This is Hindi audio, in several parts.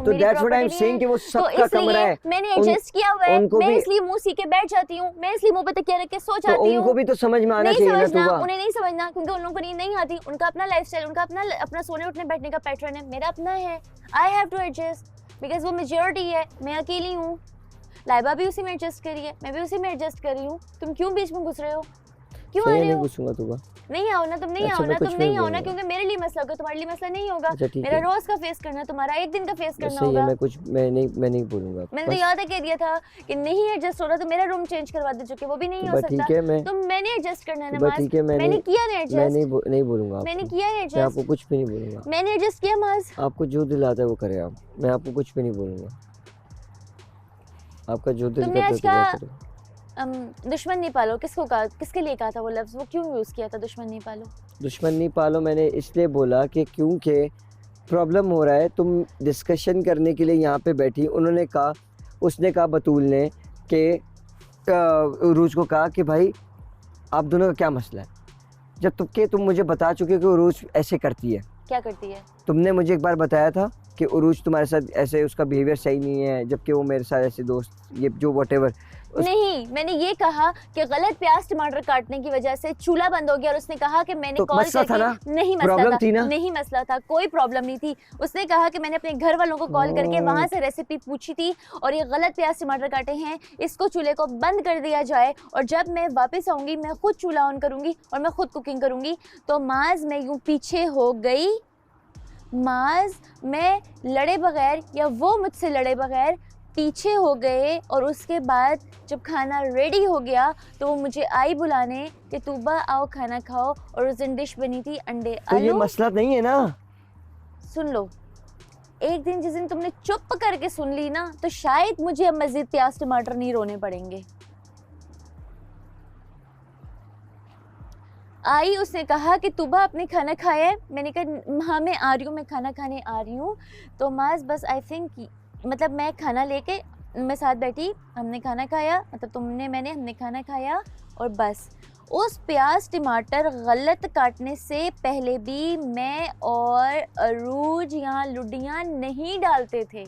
तो that's what I am saying कि वो सबका कमरा है, मैंने एडजस्ट किया हुआ है, मैं भी इसलिए मुंह सी के बैठ जाती हूँ, मैं इसलिए मुंह पे तकिया रख के सो जाती हूँ। तो उनको भी तो समझ में आना चाहिए ना तुबा। उन्हें नहीं समझना क्योंकि उन लोगों को नहीं आती, उनका अपना लाइफस्टाइल, उनका अपना सोने उठने बैठने का पैटर्न है, मेरा अपना है। I have to adjust because वो मेजॉरिटी है, मैं अकेली हूँ। लाइबा भी उसी में एडजस्ट करी है, मैं भी उसी में एडजस्ट कर रही हूँ। तुम क्यों बीच में घुस रहे हो, क्यों आ रहे हो? नहीं घुसूंगा तुबा, नहीं आओ ना, तुम नहीं आओ ना, तुम नहीं आओ ना, क्योंकि मेरे लिए मसला होगा, तुम्हारे लिए मसला नहीं होगा। मेरा रोज का फेस करना, तुम्हारा एक दिन का फेस करना होगा। मैं नहीं बोलूंगा। मैंने तो याद है कह दिया था कि नहीं एडजस्ट हो रहा तो मेरा रूम चेंज करवा दे चुके, वो भी नहीं हो सकता। तो मैंने एडजस्ट करना है नमाज, मैंने किया ना एडजस्ट। मैं नहीं बोलूंगा, मैंने किया है एडजस्ट। मैं आपको कुछ भी नहीं बोलूंगा, मैंने एडजस्ट किया माज। आपको जो दिल आता है वो करे आप, मैं आपको कुछ भी नहीं बोलूंगा, आपका जो दिल करता है। दुश्मन नहीं पालो किसको कहा, किसके लिए कहा था वो लफ्ज़, वो क्यों यूज़ किया था दुश्मन नहीं पालो? दुश्मन नहीं पालो मैंने इसलिए बोला कि क्योंकि प्रॉब्लम हो रहा है, तुम डिस्कशन करने के लिए यहाँ पे बैठी, उन्होंने कहा, उसने कहा बतूल ने कि उरूज को कहा कि भाई आप दोनों का क्या मसला है, जब तुम मुझे बता चुके कि उरूज ऐसे करती है। क्या करती है? तुमने मुझे एक बार बताया था कि उरूज तुम्हारे साथ ऐसे, उसका बिहेवियर सही नहीं है, जबकि वो मेरे साथ ऐसे दोस्त ये जो व्हाटएवर। नहीं, मैंने ये कहा कि गलत प्याज टमाटर काटने की वजह से चूल्हा बंद हो गया और उसने कहा कि मैंने कॉल करके नहीं मसला था, नहीं मसला था, कोई प्रॉब्लम नहीं थी। उसने कहा कि मैंने अपने घर वालों को कॉल करके वहां से रेसिपी पूछी थी और ये गलत प्याज टमाटर काटे हैं, इसको चूल्हे को बंद कर दिया जाए और जब मैं वापस आऊंगी मैं खुद चूल्हा ऑन करूंगी और मैं खुद कुकिंग करूंगी। तो माज मैं यूं पीछे हो गई, माज मैं लड़े बगैर या वो मुझसे लड़े बगैर पीछे हो गए और उसके बाद जब खाना रेडी हो गया तो वो मुझे आई बुलाने कि तूबा आओ खाना खाओ, और उस दिन डिश बनी थी अंडे आलू। तो ये मसला नहीं है ना, सुन लो, एक दिन जिस दिन तुमने चुप करके सुन ली ना तो शायद मुझे अब मजीद प्याज टमाटर नहीं रोने पड़ेंगे। आई, उसने कहा कि तूबा आपने खाना खाया है? मैंने कहा हाँ मैं आ रही हूँ, मैं खाना खाने आ रही हूँ। तो माज बस आई थिंक मतलब मैं खाना लेके मैं साथ बैठी, हमने खाना खाया, मतलब तुमने मैंने हमने खाना खाया और बस। उस प्याज टमाटर गलत काटने से पहले भी मैं और अरूज यहाँ लुडियाँ नहीं डालते थे,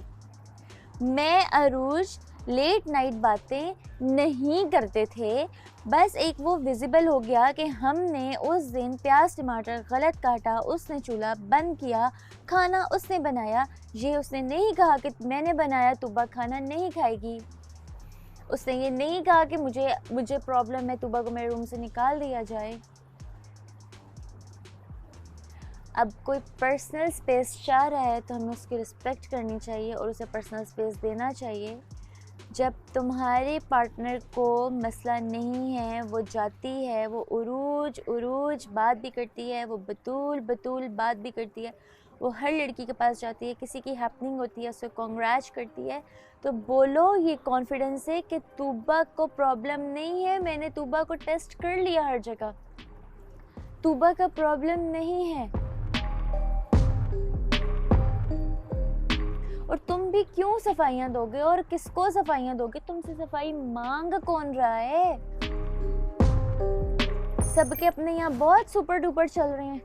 मैं अरूज लेट नाइट बातें नहीं करते थे। बस एक वो विजिबल हो गया कि हमने उस दिन प्याज टमाटर गलत काटा, उसने चूल्हा बंद किया, खाना उसने बनाया। ये उसने नहीं कहा कि मैंने बनाया तूबा खाना नहीं खाएगी, उसने ये नहीं कहा कि मुझे प्रॉब्लम है, तूबा को मेरे रूम से निकाल दिया जाए। अब कोई पर्सनल स्पेस चाह रहा है तो हमें उसकी रिस्पेक्ट करनी चाहिए और उसे पर्सनल स्पेस देना चाहिए। जब तुम्हारे पार्टनर को मसला नहीं है, वो जाती है, वो उरूज बात भी करती है, वो बतूल बात भी करती है, वो हर लड़की के पास जाती है, किसी की हैपनिंग होती है उससे कॉन्ग्रेच करती है, तो बोलो ये कॉन्फिडेंस है कि तूबा को प्रॉब्लम नहीं है, मैंने तूबा को टेस्ट कर लिया हर जगह, तूबा का प्रॉब्लम नहीं है। और तुम भी क्यों सफाइयाँ दोगे और किसको सफाइयाँ दोगे? तुमसे सफाई मांग कौन रहा है? सबके अपने यहाँ बहुत सुपर डुपर चल रहे हैं,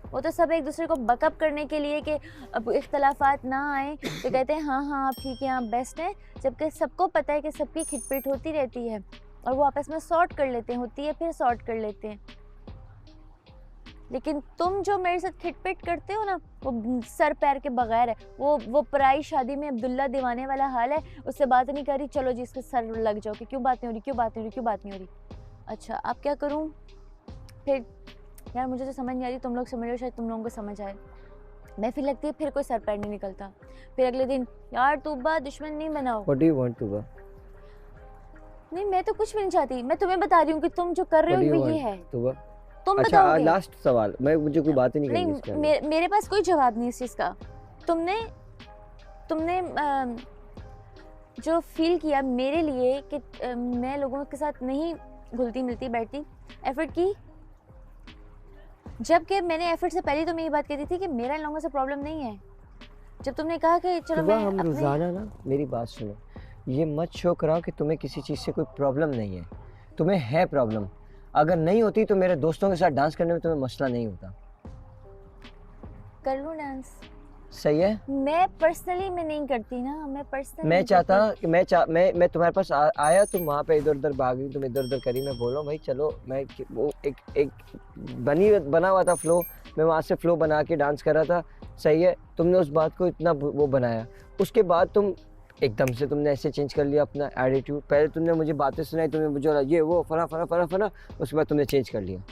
वो तो सब एक दूसरे को बकअप करने के लिए कि अब इख्तलाफात ना आए तो कहते हैं हाँ आप ठीक है, आप बेस्ट हैं, जबकि सबको पता है कि सबकी खिटपिट होती रहती है और वो आपस में सॉर्ट कर लेते हैं, होती है फिर सॉर्ट कर लेते हैं। लेकिन तुम जो मेरे साथ खिटपिट करते हो ना, वो सर पैर के बगैर है। वो पराई शादी में अब्दुल्ला दीवाने वाला हाल है, उससे बात नहीं कर रही, चलो जी इसके सर लग जाओ कि क्यों बात नहीं हो रही। अच्छा अब क्या करूं फिर? यार मुझे तो समझ नहीं आ रही, तुम लोग समझ रहे हो, शायद तुम लोगों को समझ आए। मैं फिर लगती है फिर कोई सर पैर नहीं निकलता, फिर अगले दिन यार तूबा दुश्मन नहीं बनाओ। What do you want, Tuba? नहीं मैं तो कुछ भी नहीं चाहती, मैं तुम्हें बता रही हूँ कि तुम जो कर रहे हो ये है। तूबा तुम अच्छा, बताओगे। लास्ट सवाल, मुझे कोई बात ही नहीं करनी इसके नहीं, मेरे पास कोई जवाब नहीं इस चीज़ का। तुमने जो फील किया मेरे लिए कि मैं लोगों के साथ नहीं घुलती मिलती बैठती, एफर्ट की, जबकि मैंने एफर्ट से पहले तो मैं ये बात कहती थी कि मेरा इन लोगों से प्रॉब्लम नहीं है। जब तुमने कहा कि चलो मैं हम रोजाना ना, मेरी बात सुनो, ये मत शो कराओ कि तुम्हें किसी चीज़ से कोई प्रॉब्लम नहीं है, तुम्हें है प्रॉब्लम। अगर नहीं होती तो मेरे दोस्तों के साथ डांस करने में तुम्हें मसला नहीं होता। कर लूँ डांस? सही है। मैं पर्सनली मैं नहीं करती ना, मैं पर्सनली मैं चाहता कि मैं तुम्हारे पास आया, तुम वहाँ पे इधर उधर भागी, तुम इधर उधर करी, मैं बोला भाई चलो, मैं वो एक बना हुआ था फ्लो, मैं वहाँ से फ्लो बना के डांस कर रहा था, सही है। तुमने उस बात को इतना वो बनाया, उसके बाद तुम एकदम से तुमने ऐसे चेंज कर लिया अपना एटीट्यूड। पहले तुमने मुझे बातें सुनाई, तुमने मुझे बोला ये वो फला फला फला फला, उसके बाद तुमने चेंज कर लिया।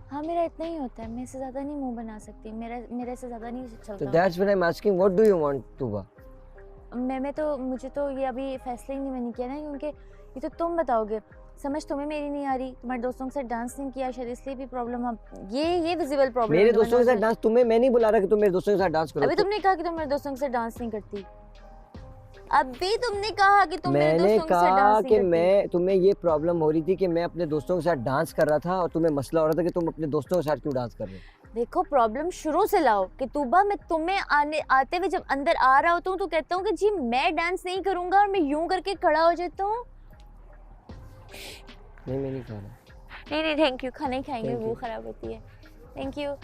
हाँ मेरा इतना ही होता है, मैं इससे ज़्यादा नहीं मुंह बना सकती, मेरे से ज़्यादा नहीं तो चलता। That's why I am asking what do you want Tuba. मैं तो मुझे तो ये अभी फैसला ही नहीं मैंने किया ना, क्योंकि ये तो तुम बताओगे। समझ तुम्हें मेरी नहीं आ रही, तुम्हारे दोस्तों के साथ डांस नहीं किया शायद इसलिए भी प्रॉब्लम। अब ये विजिबल प्रॉब्लम मेरे दोस्तों के साथ डांस, तुम्हें मैं नहीं बुला रहा कि तुम मेरे दोस्तों के साथ डांस करो। अभी तुमने कहा कि तुम मेरे दोस्तों के साथ डांस नहीं करती, अभी तुमने कहा कि तुम मेरे मैंने दोस्तों के साथ कहा डांस कि नहीं करती। मैं तुम्हें ये प्रॉब्लम हो रही थी कि मैं अपने दोस्तों के साथ डांस कर रहा था और तुम्हें मसला हो रहा था कि तुम अपने दोस्तों के साथ क्यों डांस कर रहे हो। देखो प्रॉब्लम शुरू से लाओ कि तूबा मैं तुम्हें आते हुए जब अंदर आ रहा होता हूँ तो कहता हूँ कि जी मैं डांस नहीं करूंगा और मैं यूं करके खड़ा हो जाता हूँ। नहीं मैं नहीं खा रहा। नहीं थैंक यू, खाना ही खाएंगे, Thank वो you. खराब होती है। Thank you.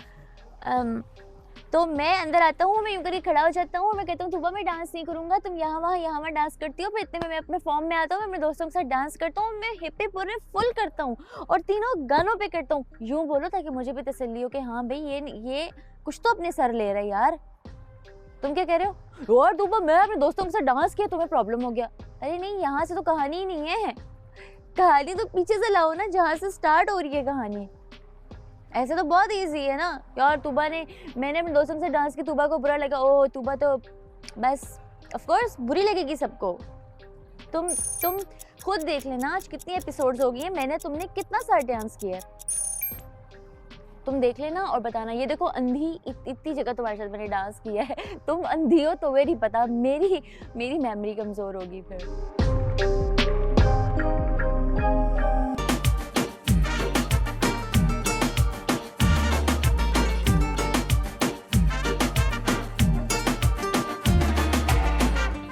तो मैं अंदर आता हूँ, मैं यूं करके खड़ा हो जाता हूँ और मैं कहता हूँ सुबह मैं डांस नहीं करूंगा, तुम यहाँ वहाँ डांस करती हो। फिर इतने में मैं अपने फॉर्म में आता हूँ, मैं अपने दोस्तों के साथ डांस करता हूँ, मैं हिप हिप पूरे फुल करता हूँ और तीनों गानों पे करता हूँ। यूं बोलो ताकि मुझे भी तसल्ली हो कि हाँ भाई ये कुछ तो अपने सर ले रहा है यार। तुम क्या कह रहे हो यार सुबह मैं अपने दोस्तों के साथ डांस किया तुम्हें प्रॉब्लम हो गया। अरे नहीं, यहाँ से तो कहानी ही नहीं है, कहानी तो पीछे से लाओ ना, जहाँ से स्टार्ट हो रही है कहानी। ऐसे तो बहुत इजी है ना यार। मैंने अपने दोस्तों से डांस की, तुबा को बुरा लगा, ओह तुबा तो बस ऑफ कोर्स बुरी लगेगी सबको। तुम खुद देख लेना आज कितनी एपिसोड्स हो गई हैं, मैंने तुमने कितना सारा डांस किया है, तुम देख लेना और बताना। ये देखो अंधी इतनी जगह तुम्हारे साथ मैंने डांस किया है, तुम अंधी हो तुम्हें नहीं पता, मेरी मेमोरी कमजोर होगी फिर।